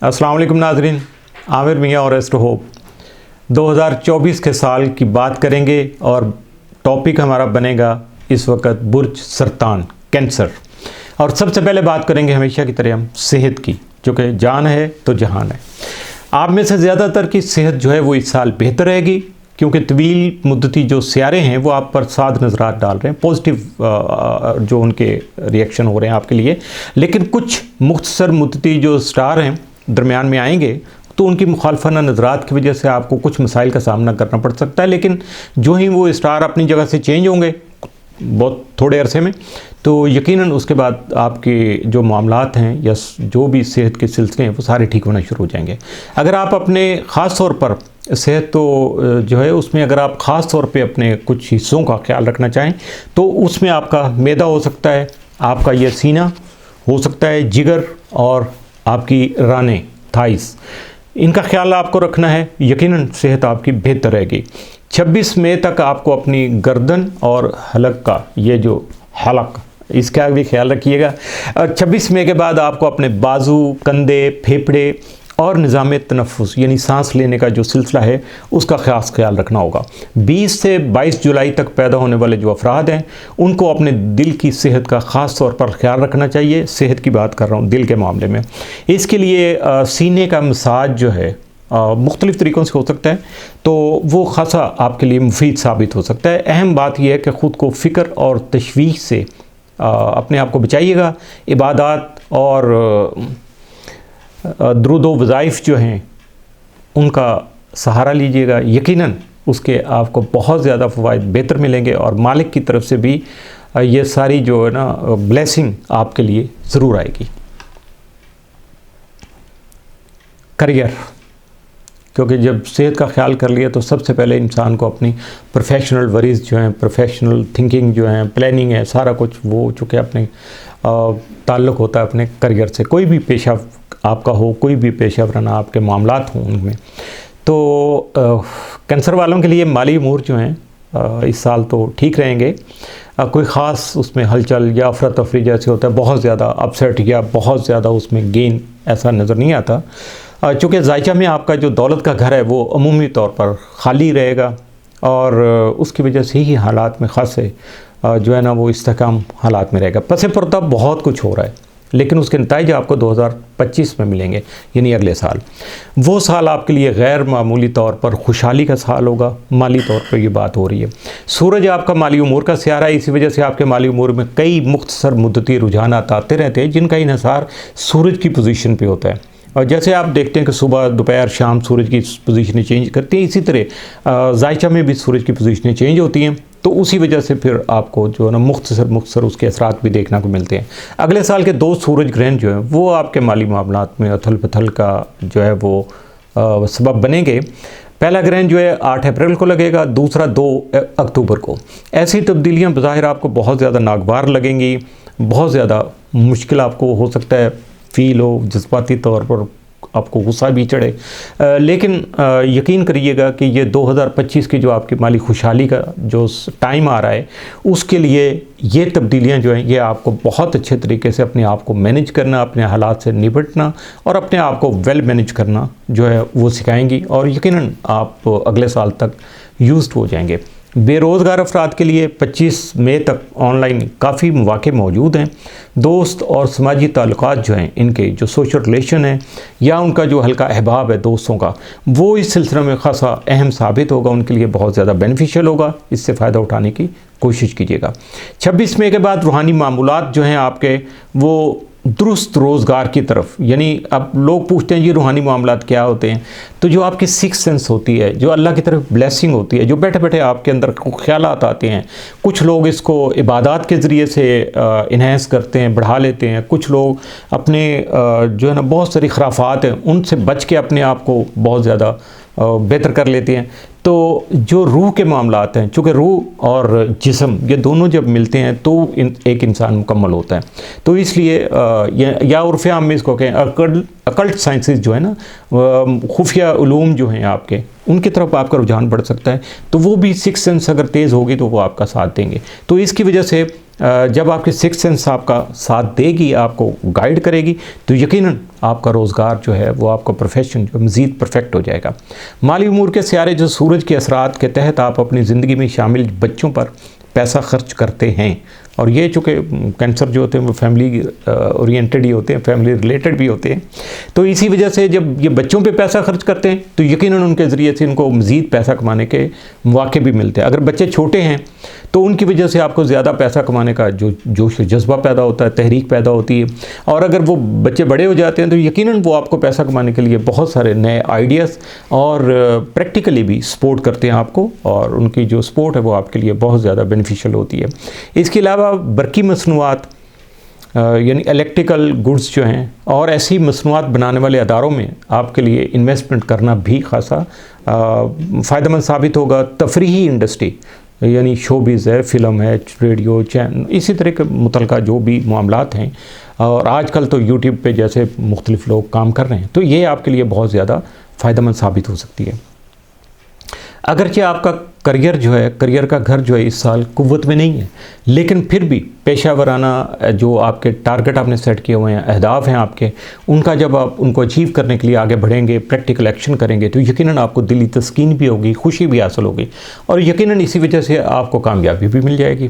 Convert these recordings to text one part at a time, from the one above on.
अस्सलाम वालेकुम नाज़रीन, आमिर मियाँ और एस्ट्रो होप 2024 के साल की बात करेंगे और टॉपिक हमारा बनेगा इस वक्त बुर्ज सरतान, कैंसर। और सबसे पहले बात करेंगे हमेशा की तरह हम सेहत की, जो कि जान है तो जहान है। आप में से ज़्यादातर की सेहत जो है वो इस साल बेहतर रहेगी, क्योंकि तवील मुद्दती जो सियारे हैं वो आप पर साद नज़रात डाल रहे हैं, पॉजिटिव जो उनके रिएक्शन हो रहे हैं आपके लिए। लेकिन कुछ मुख्तसर मुद्दती जो स्टार हैं दरमियान में आएंगे तो उनकी मुखालफाना नज़रात की वजह से आपको कुछ मसाइल का सामना करना पड़ सकता है। लेकिन जो ही वो स्टार अपनी जगह से चेंज होंगे बहुत थोड़े अरसे में, तो यकीनन उसके बाद आपके जो मामलात हैं या जो भी सेहत के सिलसिले हैं वो सारे ठीक होना शुरू हो जाएंगे। अगर आप अपने ख़ास तौर पर सेहत तो जो है उसमें अगर आप ख़ास तौर पे अपने कुछ हिस्सों का ख्याल रखना चाहें तो उसमें आपका मैदा हो सकता है, आपका ये सीना हो सकता है, जिगर और आपकी रानें, थाइस, इनका ख्याल आपको रखना है। यकीनन सेहत आपकी बेहतर रहेगी। 26 मई तक आपको अपनी गर्दन और हलक का ये जो हलक, इसका भी ख्याल रखिएगा। और 26 मई के बाद आपको अपने बाजू, कंधे, फेफड़े और निज़ाम तनफ़ुस यानी सांस लेने का जो सिलसिला है उसका ख़ास ख्याल रखना होगा। 20 से 22 जुलाई तक पैदा होने वाले जो अफराद हैं उनको अपने दिल की सेहत का ख़ास तौर पर ख्याल रखना चाहिए। सेहत की बात कर रहा हूँ, दिल के मामले में। इसके लिए सीने का मसाज जो है मुख्तलिफ़ तरीक़ों से हो सकता है, तो वो ख़ासा आपके लिए मुफीद साबित हो सकता है। अहम बात यह है कि ख़ुद को फ़िक्र और तशवीश से अपने आप को बचाइएगा। इबादत और दरूद व वज़ाइफ जो हैं उनका सहारा लीजिएगा। यकीनन उसके आपको बहुत ज़्यादा फ़वाइद बेहतर मिलेंगे और मालिक की तरफ से भी ये सारी जो है ना ब्लेसिंग आपके लिए ज़रूर आएगी। करियर, क्योंकि जब सेहत का ख्याल कर लिया तो सबसे पहले इंसान को अपनी प्रोफेशनल वरीज़ जो हैं, प्रोफेशनल थिंकिंग जो हैं, प्लानिंग है, सारा कुछ वो चूँकि अपने ताल्लुक़ होता है अपने करियर से। कोई भी पेशा आपका हो, कोई भी पेशा वराना आपके मामलात हों उनमें। तो कैंसर वालों के लिए माली उमूर जो हैं इस साल तो ठीक रहेंगे। कोई ख़ास उसमें हलचल या अफरा तफरी जैसे होता है, बहुत ज़्यादा अपसेट या बहुत ज़्यादा उसमें गेन ऐसा नज़र नहीं आता। चूँकि ज़ायचा में आपका जो दौलत का घर है वो अमूमी तौर पर ख़ाली रहेगा और उसकी वजह से ही हालात में ख़ासे जो है ना वो इस्तेहकाम हालात में रहेगा। पसे पर्दा बहुत कुछ हो रहा है, लेकिन उसके नतीजे आपको 2025 में मिलेंगे, यानी अगले साल। वो साल आपके लिए गैर मामूली तौर पर खुशहाली का साल होगा। माली तौर पर ये बात हो रही है। सूरज आपका माली उमूर का सियारा है, इसी वजह से आपके माली उमूर में कई मुख्तसर मुद्दती रुझानात आते रहते हैं जिनका इन्हिसार सूरज की पोजीशन पे होता है। और जैसे आप देखते हैं कि सुबह, दोपहर, शाम सूरज की पोजीशनें चेंज करती हैं, इसी तरह ज़ायचा में भी सूरज की पोजीशनें चेंज होती हैं। तो उसी वजह से फिर आपको जो है ना मुख्तसर उसके असरात भी देखने को मिलते हैं। अगले साल के 2 सूरज ग्रहण जो हैं वो आपके माली मामलात में अथल पथल का जो है वो सबब बनेंगे। पहला ग्रहण जो है 8 अप्रैल को लगेगा, दूसरा 2 अक्टूबर को। ऐसी तब्दीलियाँ बज़ाहिर आपको बहुत ज़्यादा नागवार लगेंगी, बहुत ज़्यादा मुश्किल आपको हो सकता है फ़ील हो, जज्बाती तौर पर आपको गुस्सा भी चढ़े, लेकिन यकीन करिएगा कि ये 2025 की जो आपकी माली खुशहाली का जो टाइम आ रहा है उसके लिए ये तब्दीलियां जो हैं ये आपको बहुत अच्छे तरीके से अपने आप को मैनेज करना, अपने हालात से निपटना और अपने आप को वेल मैनेज करना जो है वो सिखाएंगी और यकीनन आप अगले साल तक यूज्ड हो जाएंगे। बेरोज़गार अफराद के लिए 25 मई तक ऑनलाइन काफ़ी मौके मौजूद हैं। दोस्त और समाजी ताल्लुकात जो हैं, इनके जो सोशल रिलेशन है या उनका जो हल्का अहबाब है दोस्तों का, वो इस सिलसिले में खासा अहम साबित होगा, उनके लिए बहुत ज़्यादा बेनिफिशियल होगा। इससे फ़ायदा उठाने की कोशिश कीजिएगा। 26 मई के बाद रूहानी मामूलात जो हैं आपके वो दुरुस्त रोज़गार की तरफ, यानी अब लोग पूछते हैं ये रूहानी मामलात क्या होते हैं, तो जो आपकी सिक्स सेंस होती है, जो अल्लाह की तरफ ब्लेसिंग होती है, जो बैठे बैठे आपके अंदर ख्यालात आते हैं। कुछ लोग इसको इबादत के ज़रिए से इन्हेंस करते हैं, बढ़ा लेते हैं। कुछ लोग अपने जो है ना बहुत सारी खराफात हैं उनसे बच के अपने आप को बहुत ज़्यादा बेहतर कर लेते हैं। तो जो रूह के मामलात हैं, चूँकि रूह और जिस्म ये दोनों जब मिलते हैं तो एक इंसान मुकम्मल होता है। तो इसलिए या उर्फ़ आम में इसको कहें अक्ल अकल्ट साइंसेस जो है ना, खुफिया उलूम जो हैं आपके, उनकी तरफ आपका रुझान बढ़ सकता है। तो वो भी सिक्स सेंस अगर तेज़ होगी तो वो आपका साथ देंगे। तो इसकी वजह से जब आपकी सिक्स सेंस आपका साथ देगी, आपको गाइड करेगी, तो यकीनन आपका रोज़गार जो है वो आपका प्रोफेशन जो मज़ीद परफेक्ट हो जाएगा। माली उमूर के सियारे जो सूरज के असरात के तहत आप अपनी ज़िंदगी में शामिल बच्चों पर पैसा खर्च करते हैं, और ये चूँकि कैंसर जो होते हैं वो फैमिली ओरिएंटेड ही होते हैं, फैमिली रिलेटेड भी होते हैं, तो इसी वजह से जब ये बच्चों पे पैसा खर्च करते हैं तो यकीनन उनके ज़रिए से इनको मज़ीद पैसा कमाने के मौके भी मिलते हैं। अगर बच्चे छोटे हैं तो उनकी वजह से आपको ज़्यादा पैसा कमाने का जो जोश जज्बा पैदा होता है, तहरीक पैदा होती है। और अगर वो बच्चे बड़े हो जाते हैं तो यकीनन वो आपको पैसा कमाने के लिए बहुत सारे नए आइडियाज़ और प्रैक्टिकली भी सपोर्ट करते हैं आपको, और उनकी जो सपोर्ट है वो आपके लिए बहुत ज़्यादा बेनिफिशियल होती है। इसके अलावा बरकी मसनूआत यानी इलेक्ट्रिकल गुड्स जो हैं और ऐसी मसनूआत बनाने वाले अदारों में आपके लिए इन्वेस्टमेंट करना भी खासा फ़ायदेमंद साबित होगा। तफरीही इंडस्ट्री यानी शोबिज़ है, फ़िल्म है, रेडियो, चैनल, इसी तरह के मुतलका जो भी मामलात हैं, और आजकल तो यूट्यूब पे जैसे मुख्तलिफ़ लोग काम कर रहे हैं, तो ये आपके लिए बहुत ज़्यादा फ़ायदेमंद साबित हो सकती है। अगरचे आपका करियर जो है, करियर का घर जो है इस साल कुव्वत में नहीं है, लेकिन फिर भी पेशा वराना जो आपके टारगेट आपने सेट किए हुए हैं, अहदाफ हैं आपके, उनका जब आप उनको अचीव करने के लिए आगे बढ़ेंगे, प्रैक्टिकल एक्शन करेंगे, तो यकीनन आपको दिली तस्कीन भी होगी, खुशी भी हासिल होगी, और यकीनन इसी वजह से आपको कामयाबी भी मिल जाएगी।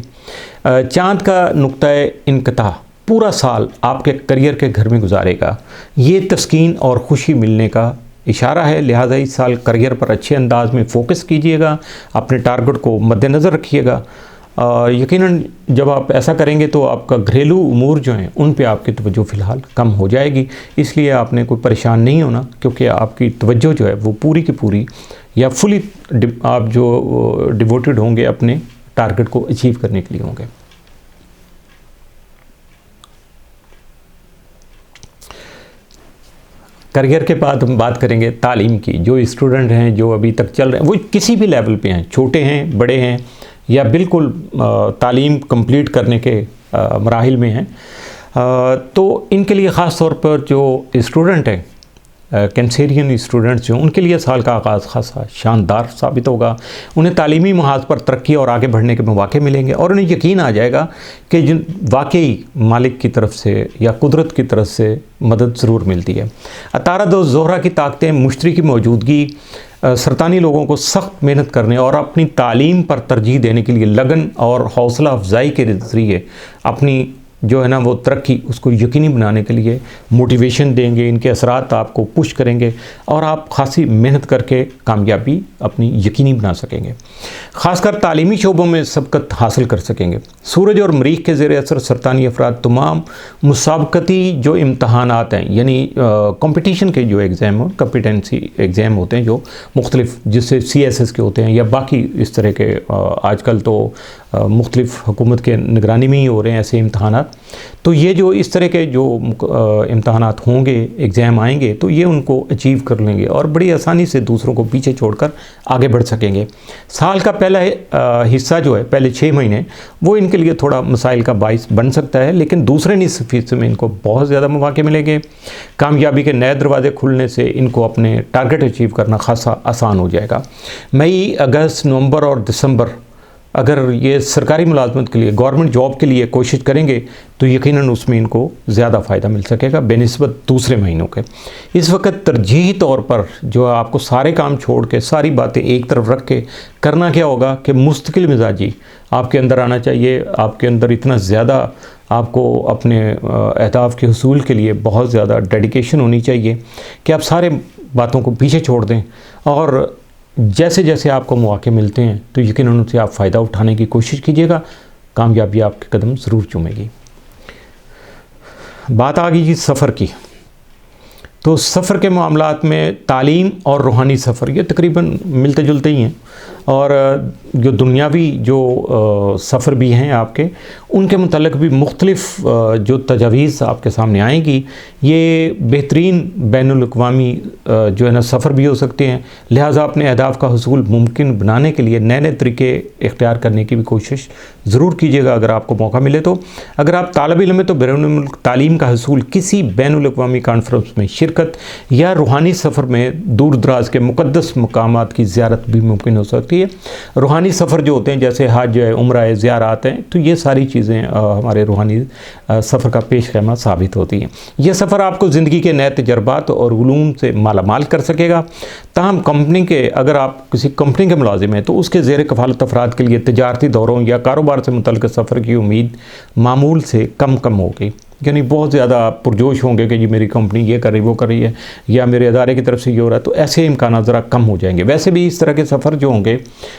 चाँद का नुक्ता इनकता पूरा साल आपके करियर के घर में गुजारेगा, ये तस्कीन और खुशी मिलने का इशारा है। लिहाजा इस साल करियर पर अच्छे अंदाज में फ़ोकस कीजिएगा, अपने टारगेट को मद्देनज़र रखिएगा। यकीनन जब आप ऐसा करेंगे तो आपका घरेलू उमूर जो हैं उन पे आपकी तवज्जो फ़िलहाल कम हो जाएगी, इसलिए आपने कोई परेशान नहीं होना, क्योंकि आपकी तवज्जो जो है वो पूरी की पूरी या फुली आप जो डिवोटेड होंगे अपने टारगेट को अचीव करने के लिए होंगे। करियर के बाद हम बात करेंगे तालीम की। जो स्टूडेंट हैं जो अभी तक चल रहे हैं, वो किसी भी लेवल पे हैं, छोटे हैं, बड़े हैं, या बिल्कुल तालीम कंप्लीट करने के मराहिल में हैं, तो इनके लिए ख़ास तौर पर जो स्टूडेंट हैं, कैंसेरियन स्टूडेंट्स जो, उनके लिए साल का आगाज़ खासा शानदार साबित होगा। उन्हें तालीमी महाज पर तरक्की और आगे बढ़ने के मौके मिलेंगे, और उन्हें यकीन आ जाएगा कि जिन वाकई मालिक की तरफ से या कुदरत की तरफ से मदद ज़रूर मिलती है। अतारद और ज़ोहरा की ताकतें मुश्तरी की मौजूदगी सरतानी लोगों को सख्त मेहनत करने और अपनी तालीम पर तरजीह देने के लिए लगन और हौसला अफजाई के ज़रिए अपनी जो है ना वो तरक्की उसको यकीनी बनाने के लिए मोटिवेशन देंगे। इनके असरात आपको पुश करेंगे और आप खासी मेहनत करके कामयाबी अपनी यकीनी बना सकेंगे, ख़ासकर तालीमी शोबों में सबकत हासिल कर सकेंगे। सूरज और मरीख के ज़ेर असर सरतानी अफराद तमाम मुसाबकती जो इम्तहानात हैं, यानी कंपटीशन के जो एग्ज़ाम हो, कॉम्पिटेंसी एग्ज़ाम होते हैं जो मुख्तलिफ, जिससे CSS के होते हैं या बाकी इस तरह के आजकल तो मुख्तलिफ हुकूमत के निगरानी में ही हो रहे हैं ऐसे इम्तहानात, तो ये जो इस तरह के जो इम्तहानात होंगे, एग्ज़ाम आएंगे, तो ये उनको अचीव कर लेंगे और बड़ी आसानी से दूसरों को पीछे छोड़कर आगे बढ़ सकेंगे। साल का पहला हिस्सा जो है, पहले 6 महीने, वो इनके लिए थोड़ा मसाइल का बाइस बन सकता है, लेकिन दूसरे निसफ हिस्से में इनको बहुत ज़्यादा मौके मिलेंगे। कामयाबी के नए दरवाजे खुलने से इनको अपने टारगेट अचीव करना खासा आसान हो जाएगा। मई, अगस्त, नवंबर और दिसंबर अगर ये सरकारी मुलाजमत के लिए, गवर्नमेंट जॉब के लिए कोशिश करेंगे तो यकीनन उसमें इनको ज़्यादा फ़ायदा मिल सकेगा बेनिस्बत दूसरे महीनों के। इस वक्त तरजीही तौर पर जो आपको सारे काम छोड़ के, सारी बातें एक तरफ रख के करना क्या होगा कि मुस्तकिल मिजाजी आपके अंदर आना चाहिए। आपके अंदर इतना ज़्यादा आपको अपने अहदाफ के हुसूल के लिए बहुत ज़्यादा डेडिकेशन होनी चाहिए कि आप सारे बातों को पीछे छोड़ दें, और जैसे जैसे आपको मौके मिलते हैं तो यकीनन उनसे आप फ़ायदा उठाने की कोशिश कीजिएगा। कामयाबी आपके कदम ज़रूर चूमेगी। बात आ गई जी सफ़र की, तो सफ़र के मामलात में तालीम और रूहानी सफ़र ये तकरीबन मिलते जुलते ही हैं। اور جو دنیاوی جو سفر بھی ہیں آپ کے، ان کے متعلق بھی مختلف جو تجاویز آپ کے سامنے آئیں گی، یہ بہترین بین الاقوامی جو ہے نا سفر بھی ہو سکتے ہیں، لہٰذا اپنے اہداف کا حصول ممکن بنانے کے لیے نئے نئے طریقے اختیار کرنے کی بھی کوشش ضرور کیجیے گا اگر آپ کو موقع ملے تو۔ اگر آپ طالب علم ہیں تو بیرون ملک تعلیم کا حصول کسی بین الاقوامی کانفرنس میں شرکت یا روحانی سفر میں دور دراز کے مقدس مقامات کی زیارت بھی ممکن ہو سکتی ہے۔ روحانی سفر جو ہوتے ہیں جیسے حج ہے، عمرہ ہے، زیارات ہیں، تو یہ ساری چیزیں ہمارے روحانی سفر کا پیش خیمہ ثابت ہوتی ہیں۔ یہ سفر آپ کو زندگی کے نئے تجربات اور علوم سے مالا مال کر سکے گا۔ تاہم اگر آپ کسی کمپنی کے ملازم ہیں تو اس کے زیر کفالت افراد کے لیے تجارتی دوروں یا کاروبار سے متعلق سفر کی امید معمول سے کم ہوگی، یعنی بہت زیادہ پرجوش ہوں گے کہ جی میری کمپنی یہ کر رہی وہ کر رہی ہے یا میرے ادارے کی طرف سے یہ ہو رہا ہے، تو ایسے امکانات ذرا کم ہو جائیں گے۔ ویسے بھی اس طرح کے سفر جو ہوں گے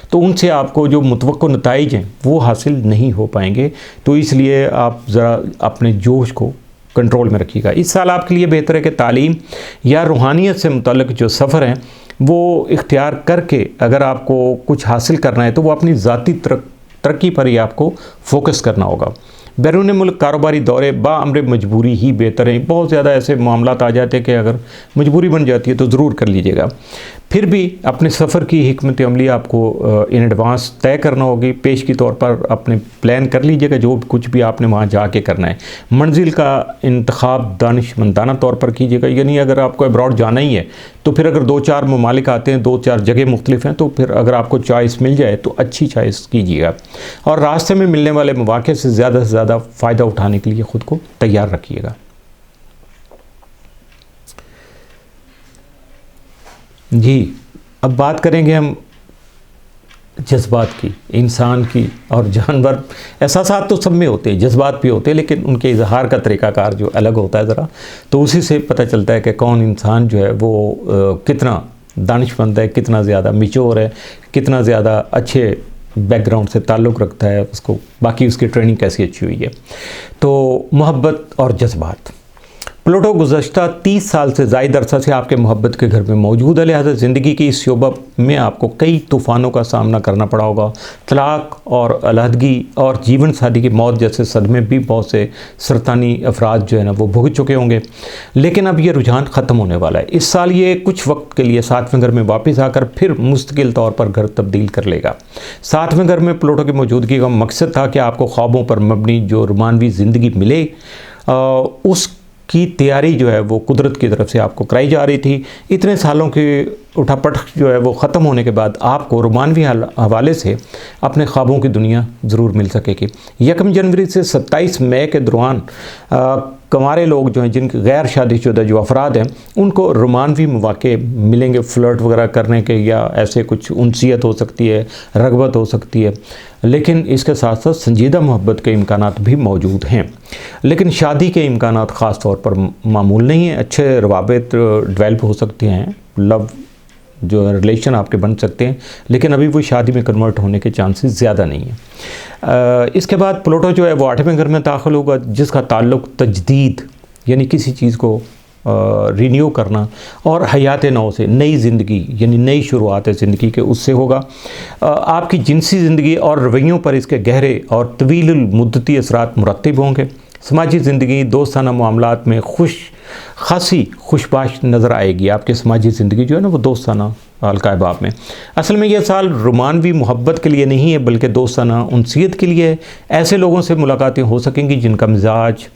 تو ان سے آپ کو جو متوقع نتائج ہیں وہ حاصل نہیں ہو پائیں گے، تو اس لیے آپ ذرا اپنے جوش کو کنٹرول میں رکھیے گا۔ اس سال آپ کے لیے بہتر ہے کہ تعلیم یا روحانیت سے متعلق جو سفر ہیں وہ اختیار کر کے اگر آپ کو کچھ حاصل کرنا ہے تو وہ اپنی ذاتی ترقی پر ہی آپ کو فوکس کرنا ہوگا۔ بیرون ملک کاروباری دورے بامر مجبوری ہی بہتر ہیں۔ بہت زیادہ ایسے معاملات آ جاتے ہیں کہ اگر مجبوری بن جاتی ہے تو ضرور کر لیجیے گا۔ پھر بھی اپنے سفر کی حکمت عملی آپ کو ان ایڈوانس طے کرنا ہوگی۔ پیش کی طور پر اپنے پلان کر لیجیے گا جو کچھ بھی آپ نے وہاں جا کے کرنا ہے۔ منزل کا انتخاب دانشمندانہ طور پر کیجیے گا، یعنی اگر آپ کو ابراڈ جانا ہی ہے تو پھر اگر 2-4 ممالک آتے ہیں، 2-4 جگہ مختلف ہیں، تو پھر اگر آپ کو چوائس مل جائے تو اچھی چوائس کیجیے گا، اور راستے میں ملنے والے مواقع سے زیادہ فائدہ اٹھانے کے لیے خود کو تیار رکھیے گا۔ جی، اب بات کریں گے ہم جذبات کی، انسان کی اور جانور۔ احساسات تو سب میں ہوتے ہیں، جذبات بھی ہوتے ہیں، لیکن ان کے اظہار کا طریقہ کار جو الگ ہوتا ہے ذرا، تو اسی سے پتہ چلتا ہے کہ کون انسان جو ہے وہ کتنا دانشمند ہے، کتنا زیادہ میچور ہے، کتنا زیادہ اچھے بیک گراؤنڈ سے تعلق رکھتا ہے، اس کو باقی اس کی ٹریننگ کیسی اچھی ہوئی ہے۔ تو محبت اور جذبات، پلوٹو گزشتہ 30 سال سے زائد عرصہ سے آپ کے محبت کے گھر میں موجود ہے، لہذا زندگی کی اس شعبہ میں آپ کو کئی طوفانوں کا سامنا کرنا پڑا ہوگا۔ طلاق اور علیحدگی اور جیون ساتھی کی موت جیسے صدمے بھی بہت سے سرطانی افراد جو ہے نا وہ بھگت چکے ہوں گے، لیکن اب یہ رجحان ختم ہونے والا ہے۔ اس سال یہ کچھ وقت کے لیے 7ویں گھر میں واپس آ کر پھر مستقل طور پر گھر تبدیل کر لے گا۔ 7ویں گھر میں پلوٹو کی موجودگی کا مقصد تھا کہ آپ کو خوابوں پر مبنی جو رومانوی زندگی ملے، اس کی تیاری جو ہے وہ قدرت کی طرف سے آپ کو کرائی جا رہی تھی۔ اتنے سالوں کی اٹھا پٹھ جو ہے وہ ختم ہونے کے بعد آپ کو رومانوی حوالے سے اپنے خوابوں کی دنیا ضرور مل سکے گی۔ 1 جنوری سے 27 مئی کے دوران کنوارے لوگ جو ہیں، جن کے غیر شادی شدہ جو افراد ہیں، ان کو رومانوی مواقع ملیں گے، فلرٹ وغیرہ کرنے کے، یا ایسے کچھ انسیت ہو سکتی ہے، رغبت ہو سکتی ہے، لیکن اس کے ساتھ ساتھ سنجیدہ محبت کے امکانات بھی موجود ہیں۔ لیکن شادی کے امکانات خاص طور پر معمول نہیں ہیں۔ اچھے روابط ڈیولپ ہو سکتے ہیں، لو جو ریلیشن آپ کے بن سکتے ہیں، لیکن ابھی وہ شادی میں کنورٹ ہونے کے چانسز زیادہ نہیں ہیں۔ اس کے بعد پلوٹو جو ہے وہ 8ویں گھر میں داخل ہوگا، جس کا تعلق تجدید یعنی کسی چیز کو رینیو کرنا اور حیات نو سے، نئی زندگی یعنی نئی شروعات زندگی کے اس سے ہوگا۔ آپ کی جنسی زندگی اور رویوں پر اس کے گہرے اور طویل المدتی اثرات مرتب ہوں گے۔ سماجی زندگی، دوستانہ معاملات میں خاصی خوشباش نظر آئے گی۔ آپ کی سماجی زندگی جو ہے نا وہ دوستانہ حلقہ باب میں۔ اصل میں یہ سال رومانوی محبت کے لیے نہیں ہے بلکہ دوستانہ انسیت کے لیے ہے۔ ایسے لوگوں سے ملاقاتیں ہو سکیں گی جن کا مزاج،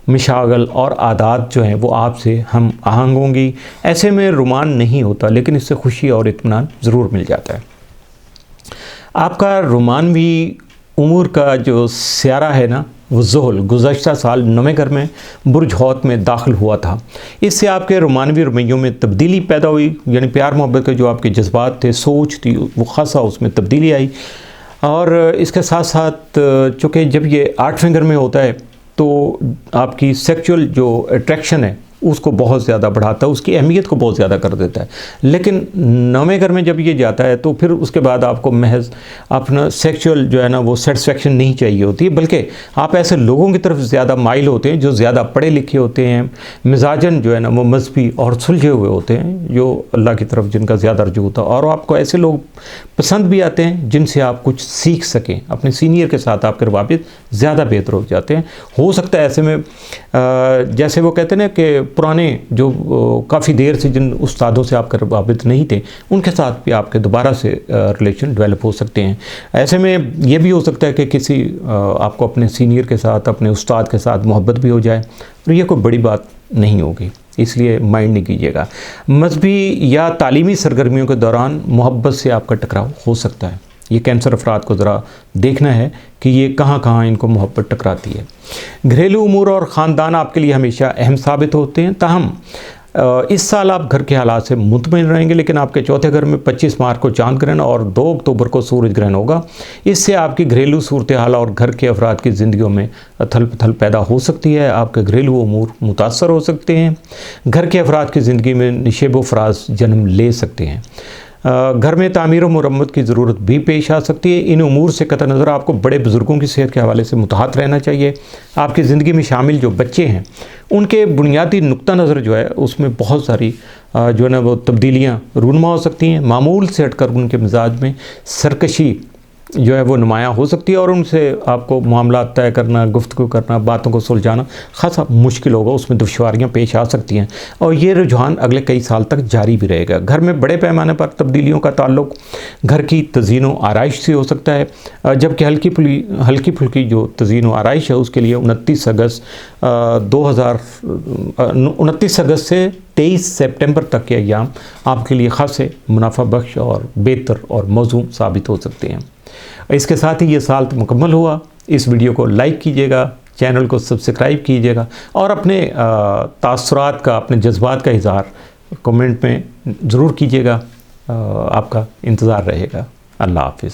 مشاغل اور عادات جو ہیں وہ آپ سے ہم آہنگ ہوں گی۔ ایسے میں رومان نہیں ہوتا، لیکن اس سے خوشی اور اطمینان ضرور مل جاتا ہے۔ آپ کا رومانوی امور کا جو سیارہ ہے نا وہ زحل گزشتہ سال 9ویں گھر میں برج حوت میں داخل ہوا تھا۔ اس سے آپ کے رومانوی رویوں میں تبدیلی پیدا ہوئی، یعنی پیار محبت کے جو آپ کے جذبات تھے، سوچ تھی، وہ خاصا اس میں تبدیلی آئی۔ اور اس کے ساتھ ساتھ چونکہ جب یہ 8ویں گھر میں ہوتا ہے تو آپ کی سیکچول جو اٹریکشن ہے उसको बहुत ज़्यादा बढ़ाता है, उसकी अहमियत को बहुत ज़्यादा कर देता है। लेकिन नवे घर में जब ये जाता है तो फिर उसके बाद आपको महज अपना सेक्सुअल जो है ना वो सेटिस्फेक्शन नहीं चाहिए होती है, बल्कि आप ऐसे लोगों की तरफ ज़्यादा माइल होते हैं जो ज़्यादा पढ़े लिखे होते हैं, मिजाजन जो है ना वो मजहबी और सुलझे हुए होते हैं, जो अल्लाह की तरफ जिनका ज़्यादा रजू होता है। और आपको ऐसे लोग पसंद भी आते हैं जिनसे आप कुछ सीख सकें, अपने सीनियर के साथ आपके रवाबित ज़्यादा बेहतर हो जाते हैं। हो सकता है ऐसे में जैसे वो कहते हैं ना कि पुराने जो काफ़ी देर से जिन उस्तादों से आपके रवाबित नहीं थे उनके साथ भी आपके दोबारा से रिलेशन डेवलप हो सकते हैं। ऐसे में ये भी हो सकता है कि किसी आपको अपने सीनियर के साथ, अपने उस्ताद के साथ मोहब्बत भी हो जाए, और ये कोई बड़ी बात नहीं होगी, इसलिए माइंड नहीं कीजिएगा। मजहबी या तालीमी सरगर्मियों के दौरान मोहब्बत से आपका टकराव हो सकता है। ये कैंसर अफराद को ज़रा देखना है कि ये कहाँ कहाँ इनको मोहब्बत टकराती है। घरेलू उमूर और ख़ानदान आपके लिए हमेशा अहम साबित होते हैं, ताहम इस साल आप घर के हालात से मुतमईन रहेंगे, लेकिन आपके चौथे घर में 25 मार्च को चांद ग्रहण और 2 अक्टूबर को सूरज ग्रहण होगा। इससे आपकी घरेलू सूरत हाल और घर के अफराद की ज़िंदगियों में अथल पथल पैदा हो सकती है। आपके घरेलू उमूर मुतासर हो सकते हैं। घर के अफराद की ज़िंदगी में निशेब व फराज जन्म ले सकते हैं। घर में तामीर व मुरम्मत की ज़रूरत भी पेश आ सकती है। इन उमूर से कतई नज़र आपको बड़े बुज़ुर्गों की सेहत के हवाले से मुतहत रहना चाहिए। आपकी ज़िंदगी में शामिल जो बच्चे हैं उनके बुनियादी नुक्ता नज़र जो है उसमें बहुत सारी जो है ना वो तब्दीलियाँ रूनमा हो सकती हैं। मामूल से हटकर उनके मिजाज में सरकशी जो है वो नुमायाँ हो सकती है, और उनसे आपको मामला तय करना, गुफ्तगू करना, बातों को सुलझाना खासा मुश्किल होगा, उसमें दुश्वारियाँ पेश आ सकती हैं, और ये रुझान अगले कई साल तक जारी भी रहेगा। घर में बड़े पैमाने पर तब्दीलियों का ताल्लुक घर की तज़ीन व आराइश से हो सकता है, जबकि हल्की फुल्की जो तज़ीन व आराइश है उसके लिए 29 अगस्त से 23 सितंबर तक के अयाम आपके लिए खासे मुनाफा बख्श और बेहतर और मौजूद साबित हो सकते हैं। इसके साथ ही ये साल मुकम्मल हुआ। इस वीडियो को लाइक कीजिएगा, चैनल को सब्सक्राइब कीजिएगा, और अपने तासुरात का, अपने जज्बात का इज़हार कमेंट में ज़रूर कीजिएगा। आपका इंतज़ार रहेगा। अल्लाह हाफ़िज़।